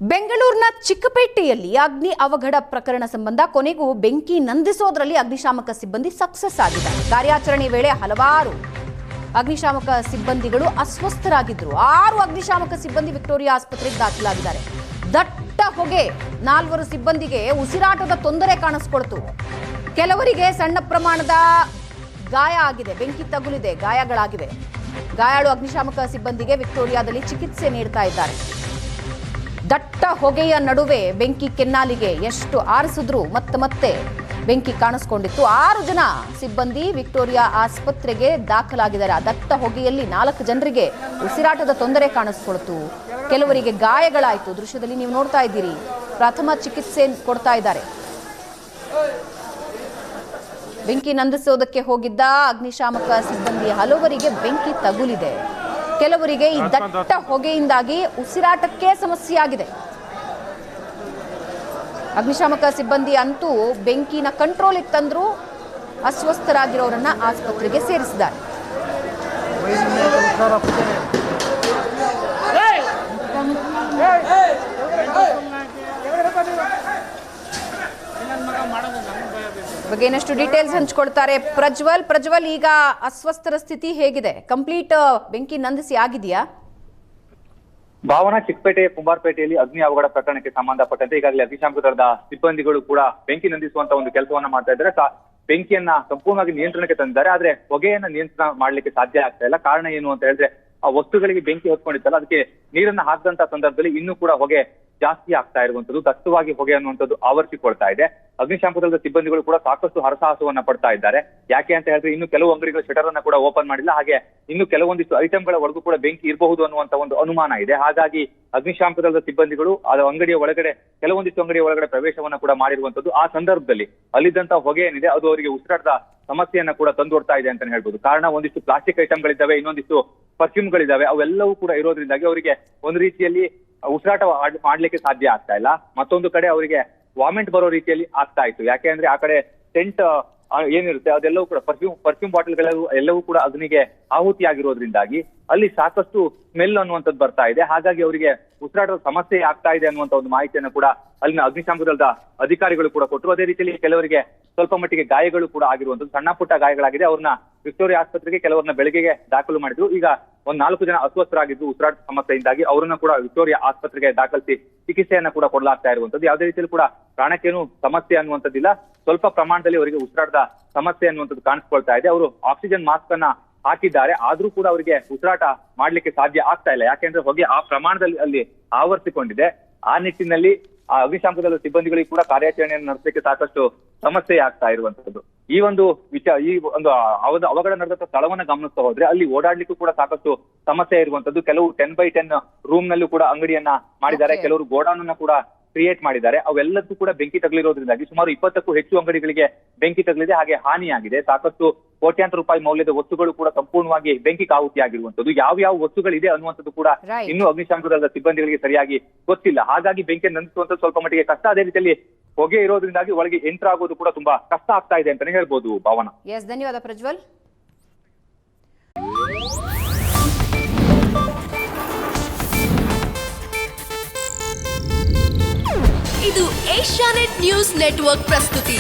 ಬೆಂಗಳೂರಿನ ಚಿಕ್ಕಪೇಟೆಯಲ್ಲಿ ಅಗ್ನಿ ಅವಘಡ ಪ್ರಕರಣ ಸಂಬಂಧ ಕೊನೆಗೂ ಬೆಂಕಿ ನಂದಿಸೋದ್ರಲ್ಲಿ ಅಗ್ನಿಶಾಮಕ ಸಿಬ್ಬಂದಿ ಸಕ್ಸಸ್ ಆಗಿದ್ದಾರೆ. ಕಾರ್ಯಾಚರಣೆ ವೇಳೆ ಹಲವಾರು ಅಗ್ನಿಶಾಮಕ ಸಿಬ್ಬಂದಿಗಳು ಅಸ್ವಸ್ಥರಾಗಿದ್ದರು. 6 ಅಗ್ನಿಶಾಮಕ ಸಿಬ್ಬಂದಿ ವಿಕ್ಟೋರಿಯಾ ಆಸ್ಪತ್ರೆಗೆ ದಾಖಲಾಗಿದ್ದಾರೆ. ದಟ್ಟ ಹೊಗೆ 4 ಸಿಬ್ಬಂದಿಗೆ ಉಸಿರಾಟದ ತೊಂದರೆ ಕಾಣಿಸ್ಕೊಳ್ತು. ಕೆಲವರಿಗೆ ಸಣ್ಣ ಪ್ರಮಾಣದ ಗಾಯ ಆಗಿದೆ, ಬೆಂಕಿ ತಗುಲಿದೆ, ಗಾಯಗಳಾಗಿವೆ. ಗಾಯಾಳು ಅಗ್ನಿಶಾಮಕ ಸಿಬ್ಬಂದಿಗೆ ವಿಕ್ಟೋರಿಯಾದಲ್ಲಿ ಚಿಕಿತ್ಸೆ ನೀಡ್ತಾ ಇದ್ದಾರೆ. ದಟ್ಟ ಹೊಗೆಯ ನಡುವೆ ಬೆಂಕಿ ಕೆನ್ನಾಲಿಗೆ ಎಷ್ಟು ಆರಿಸಿದ್ರೂ ಮತ್ತೆ ಬೆಂಕಿ ಕಾಣಿಸ್ಕೊಂಡಿತ್ತು. 6 ಜನ ಸಿಬ್ಬಂದಿ ವಿಕ್ಟೋರಿಯಾ ಆಸ್ಪತ್ರೆಗೆ ದಾಖಲಾಗಿದ್ದಾರೆ. ಆ ದಟ್ಟ ಹೊಗೆಯಲ್ಲಿ 4 ಜನರಿಗೆ ಉಸಿರಾಟದ ತೊಂದರೆ ಕಾಣಿಸ್ಕೊಳ್ತು. ಕೆಲವರಿಗೆ ಗಾಯಗಳಾಯಿತು. ದೃಶ್ಯದಲ್ಲಿ ನೀವು ನೋಡ್ತಾ ಇದ್ದೀರಿ, ಪ್ರಥಮ ಚಿಕಿತ್ಸೆ ಕೊಡ್ತಾ ಇದ್ದಾರೆ. ಬೆಂಕಿ ನಂದಿಸೋದಕ್ಕೆ ಹೋಗಿದ್ದ ಅಗ್ನಿಶಾಮಕ ಸಿಬ್ಬಂದಿ ಹಲವರಿಗೆ ಬೆಂಕಿ ತಗುಲಿದೆ. ಕೆಲವರಿಗೆ ಈ ದಟ್ಟ ಹೊಗೆಯಿಂದಾಗಿ ಉಸಿರಾಟಕ್ಕೆ ಸಮಸ್ಯೆಯಾಗಿದೆ. ಅಗ್ನಿಶಾಮಕ ಸಿಬ್ಬಂದಿ ಅಂತೂ ಬೆಂಕಿನ ಕಂಟ್ರೋಲಿಗೆ ತಂದ್ರು. ಅಸ್ವಸ್ಥರಾಗಿರೋರನ್ನ ಆಸ್ಪತ್ರೆಗೆ ಸೇರಿಸಿದ್ದಾರೆ. ಬಗ್ಗೆ ಇನ್ನಷ್ಟು ಡೀಟೇಲ್ಸ್ ಹಂಚಿಕೊಳ್ತಾರೆ ಪ್ರಜ್ವಲ್. ಈಗ ಅಸ್ವಸ್ಥರ ಸ್ಥಿತಿ ಹೇಗಿದೆ? ಕಂಪ್ಲೀಟ್ ಬೆಂಕಿ ನಂದಿಸಿ ಆಗಿದೆಯಾ? ಭಾವನಾ, ಚಿಕ್ಕಪೇಟೆ ಕುಂಬಾರಪೇಟೆಯಲ್ಲಿ ಅಗ್ನಿ ಅವಘಡ ಪ್ರಕರಣಕ್ಕೆ ಸಂಬಂಧಪಟ್ಟಂತೆ ಈಗಾಗಲೇ ಅಗ್ನಿಶಾಮಕ ದಳದ ಸಿಬ್ಬಂದಿಗಳು ಕೂಡ ಬೆಂಕಿ ನಂದಿಸುವಂತ ಒಂದು ಕೆಲಸವನ್ನ ಮಾಡ್ತಾ ಇದ್ದಾರೆ. ಬೆಂಕಿಯನ್ನ ಸಂಪೂರ್ಣವಾಗಿ ನಿಯಂತ್ರಣಕ್ಕೆ ತಂದಿದ್ದಾರೆ. ಆದ್ರೆ ಹೊಗೆಯನ್ನ ನಿಯಂತ್ರಣ ಮಾಡ್ಲಿಕ್ಕೆ ಸಾಧ್ಯ ಆಗ್ತಾ ಇಲ್ಲ. ಕಾರಣ ಏನು ಅಂತ ಹೇಳಿದ್ರೆ, ಆ ವಸ್ತುಗಳಿಗೆ ಬೆಂಕಿ ಹೊತ್ಕೊಂಡಿತ್ತಲ್ಲ, ಅದಕ್ಕೆ ನೀರನ್ನ ಹಾಕಿದಂತ ಸಂದರ್ಭದಲ್ಲಿ ಇನ್ನೂ ಕೂಡ ಹೊಗೆ ಜಾಸ್ತಿ ಆಗ್ತಾ ಇರುವಂತದ್ದು, ದಟ್ಟವಾಗಿ ಹೊಗೆ ಅನ್ನುವಂಥದ್ದು ಆವರಿಸಿಕೊಳ್ತಾ ಇದೆ. ಅಗ್ನಿಶಾಮಕ ದಳದ ಸಿಬ್ಬಂದಿಗಳು ಕೂಡ ಸಾಕಷ್ಟು ಹರಸಾಹಸವನ್ನ ಪಡ್ತಾ ಇದ್ದಾರೆ. ಯಾಕೆ ಅಂತ ಹೇಳಿದ್ರೆ, ಇನ್ನು ಕೆಲವು ಅಂಗಡಿಗಳ ಶಟರ್ ಅನ್ನ ಕೂಡ ಓಪನ್ ಮಾಡಿಲ್ಲ. ಹಾಗೆ ಇನ್ನು ಕೆಲವೊಂದಿಷ್ಟು ಐಟಮ್ಗಳ ಒಳಗೂ ಕೂಡ ಬೆಂಕಿ ಇರಬಹುದು ಅನ್ನುವಂತ ಒಂದು ಅನುಮಾನ ಇದೆ. ಹಾಗಾಗಿ ಅಗ್ನಿಶಾಮಕ ದಳದ ಸಿಬ್ಬಂದಿಗಳು ಅದು ಅಂಗಡಿಯ ಒಳಗಡೆ ಕೆಲವೊಂದಿಷ್ಟು ಅಂಗಡಿಯ ಒಳಗಡೆ ಪ್ರವೇಶವನ್ನ ಕೂಡ ಮಾಡಿರುವಂತದ್ದು. ಆ ಸಂದರ್ಭದಲ್ಲಿ ಅಲ್ಲಿದ್ದಂತ ಹೊಗೆ ಏನಿದೆ ಅದು ಅವರಿಗೆ ಉಸಿರಾಟದ ಸಮಸ್ಯೆಯನ್ನ ಕೂಡ ತಂದೊಡ್ತಾ ಇದೆ ಅಂತಾನೆ ಹೇಳ್ಬೋದು. ಕಾರಣ, ಒಂದಿಷ್ಟು ಪ್ಲಾಸ್ಟಿಕ್ ಐಟಮ್ಗಳಿದ್ದಾವೆ, ಇನ್ನೊಂದಿಷ್ಟು ಪರ್ಫ್ಯೂಮ್ಗಳಿದ್ದಾವೆ. ಅವೆಲ್ಲವೂ ಕೂಡ ಇರೋದ್ರಿಂದಾಗಿ ಅವರಿಗೆ ಒಂದು ರೀತಿಯಲ್ಲಿ ಉಸಿರಾಟ ಮಾಡ್ಲಿಕ್ಕೆ ಸಾಧ್ಯ ಆಗ್ತಾ ಇಲ್ಲ. ಮತ್ತೊಂದು ಕಡೆ ಅವರಿಗೆ ವಾಮಿಟ್ ಬರೋ ರೀತಿಯಲ್ಲಿ ಆಗ್ತಾ ಇತ್ತು. ಯಾಕೆ ಅಂದ್ರೆ ಆ ಕಡೆ ಟೆಂಟ್ ಏನಿರುತ್ತೆ ಅದೆಲ್ಲವೂ ಕೂಡ ಪರ್ಫ್ಯೂಮ್ ಬಾಟಲ್ಗಳೆಲ್ಲವೂ ಎಲ್ಲವೂ ಕೂಡ ಅಗ್ನಿಗೆ ಆಹುತಿ ಆಗಿರೋದ್ರಿಂದಾಗಿ ಅಲ್ಲಿ ಸಾಕಷ್ಟು ಸ್ಮೆಲ್ ಅನ್ನುವಂಥದ್ದು ಬರ್ತಾ ಇದೆ. ಹಾಗಾಗಿ ಅವರಿಗೆ ಉಸಿರಾಟದ ಸಮಸ್ಯೆ ಆಗ್ತಾ ಇದೆ ಅನ್ನುವಂತ ಒಂದು ಮಾಹಿತಿಯನ್ನು ಕೂಡ ಅಲ್ಲಿನ ಅಗ್ನಿಶಾಮಕ ದಳದ ಅಧಿಕಾರಿಗಳು ಕೂಡ ಕೊಟ್ಟರು. ಅದೇ ರೀತಿಯಲ್ಲಿ ಕೆಲವರಿಗೆ ಸ್ವಲ್ಪ ಮಟ್ಟಿಗೆ ಗಾಯಗಳು ಕೂಡ ಆಗಿರುವಂತದ್ದು, ಸಣ್ಣ ಪುಟ್ಟ ಗಾಯಗಳಾಗಿದೆ. ಅವ್ರನ್ನ ವಿಕ್ಟೋರಿಯಾ ಆಸ್ಪತ್ರೆಗೆ, ಕೆಲವರನ್ನ ಬೆಳಗ್ಗೆಗೆ ದಾಖಲು ಮಾಡಿದ್ರು. ಈಗ 4 ಜನ ಅಸ್ವಸ್ಥರಾಗಿದ್ದು ಉಸಿರಾಟ ಸಮಸ್ಯೆಯಿಂದಾಗಿ ಅವರನ್ನ ಕೂಡ ವಿಕ್ಟೋರಿಯಾ ಆಸ್ಪತ್ರೆಗೆ ದಾಖಲಿಸಿ ಚಿಕಿತ್ಸೆಯನ್ನ ಕೂಡ ಕೊಡಲಾಗ್ತಾ ಇರುವಂತದ್ದು. ಯಾವುದೇ ರೀತಿಯಲ್ಲಿ ಕೂಡ ಪ್ರಾಣಕ್ಕೇನು ಸಮಸ್ಯೆ ಅನ್ನುವಂಥದ್ದಿಲ್ಲ. ಸ್ವಲ್ಪ ಪ್ರಮಾಣದಲ್ಲಿ ಅವರಿಗೆ ಉಸಿರಾಟದ ಸಮಸ್ಯೆ ಅನ್ನುವಂಥದ್ದು ಕಾಣಿಸ್ಕೊಳ್ತಾ ಇದೆ. ಅವರು ಆಕ್ಸಿಜನ್ ಮಾಸ್ಕ್ ಅನ್ನ ಹಾಕಿದ್ದಾರೆ, ಆದ್ರೂ ಕೂಡ ಅವರಿಗೆ ಉಸಿರಾಟ ಮಾಡ್ಲಿಕ್ಕೆ ಸಾಧ್ಯ ಆಗ್ತಾ ಇಲ್ಲ. ಯಾಕೆಂದ್ರೆ ಹೊಗೆ ಆ ಪ್ರಮಾಣದಲ್ಲಿ ಅಲ್ಲಿ ಆವರಿಸಿಕೊಂಡಿದೆ. ಆ ನಿಟ್ಟಿನಲ್ಲಿ ಆ ಅಗ್ನಿಶಾಮಕ ದಳದ ಸಿಬ್ಬಂದಿಗಳಿಗೆ ಕೂಡ ಕಾರ್ಯಾಚರಣೆಯನ್ನು ನಡೆಸಲಿಕ್ಕೆ ಸಾಕಷ್ಟು ಸಮಸ್ಯೆ ಆಗ್ತಾ ಇರುವಂತದ್ದು. ಈ ಒಂದು ಅವಘಡ ನಡೆದ ಸ್ಥಳವನ್ನ ಗಮನಿಸ್ತಾ ಹೋದ್ರೆ ಅಲ್ಲಿ ಓಡಾಡ್ಲಿಕ್ಕೂ ಕೂಡ ಸಾಕಷ್ಟು ಸಮಸ್ಯೆ ಇರುವಂತದ್ದು. ಕೆಲವು 10x10 ರೂಮ್ ನಲ್ಲೂ ಕೂಡ ಅಂಗಡಿಯನ್ನ ಮಾಡಿದ್ದಾರೆ. ಕೆಲವರು ಗೋಡೌನ್ ಅನ್ನ ಕೂಡ ಕ್ರಿಯೇಟ್ ಮಾಡಿದ್ದಾರೆ. ಅವೆಲ್ಲದಕ್ಕೂ ಕೂಡ ಬೆಂಕಿ ತಗುಲಿರೋದ್ರಿಂದಾಗಿ ಸುಮಾರು 20ಕ್ಕೂ ಹೆಚ್ಚು ಅಂಗಡಿಗಳಿಗೆ ಬೆಂಕಿ ತಗುಲಿದೆ. ಹಾಗೆ ಹಾನಿಯಾಗಿದೆ. ಸಾಕಷ್ಟು ಕೋಟ್ಯಾಂತರ ರೂಪಾಯಿ ಮೌಲ್ಯದ ವಸ್ತುಗಳು ಕೂಡ ಸಂಪೂರ್ಣವಾಗಿ ಬೆಂಕಿ ಆಹುತಿಯಾಗಿರುವಂತದ್ದು. ಯಾವ ವಸ್ತುಗಳಿದೆ ಅನ್ನುವಂಥದ್ದು ಕೂಡ ಇನ್ನೂ ಅಗ್ನಿಶಾಮಕ ದಳದ ಸಿಬ್ಬಂದಿಗಳಿಗೆ ಸರಿಯಾಗಿ ಗೊತ್ತಿಲ್ಲ. ಹಾಗಾಗಿ ಬೆಂಕಿ ನಂದಿಸುವಂತ ಸ್ವಲ್ಪ ಮಟ್ಟಿಗೆ ಕಷ್ಟ. ಅದೇ ರೀತಿಯಲ್ಲಿ ಹೊಗೆ ಇರೋದ್ರಿಂದಾಗಿ ಒಳಗೆ ಎಂಟರ್ ಆಗೋದು ಕೂಡ ತುಂಬಾ ಕಷ್ಟ ಆಗ್ತಾ ಇದೆ ಅಂತಾನೆ ಹೇಳ್ಬೋದು. ಭಾವನಾ. ಧನ್ಯವಾದ ಪ್ರಜ್ವಲ್. ಇದು ಏಷ್ಯಾನೆಟ್ ನ್ಯೂಸ್ ನೆಟ್ವರ್ಕ್ ಪ್ರಸ್ತುತಿ.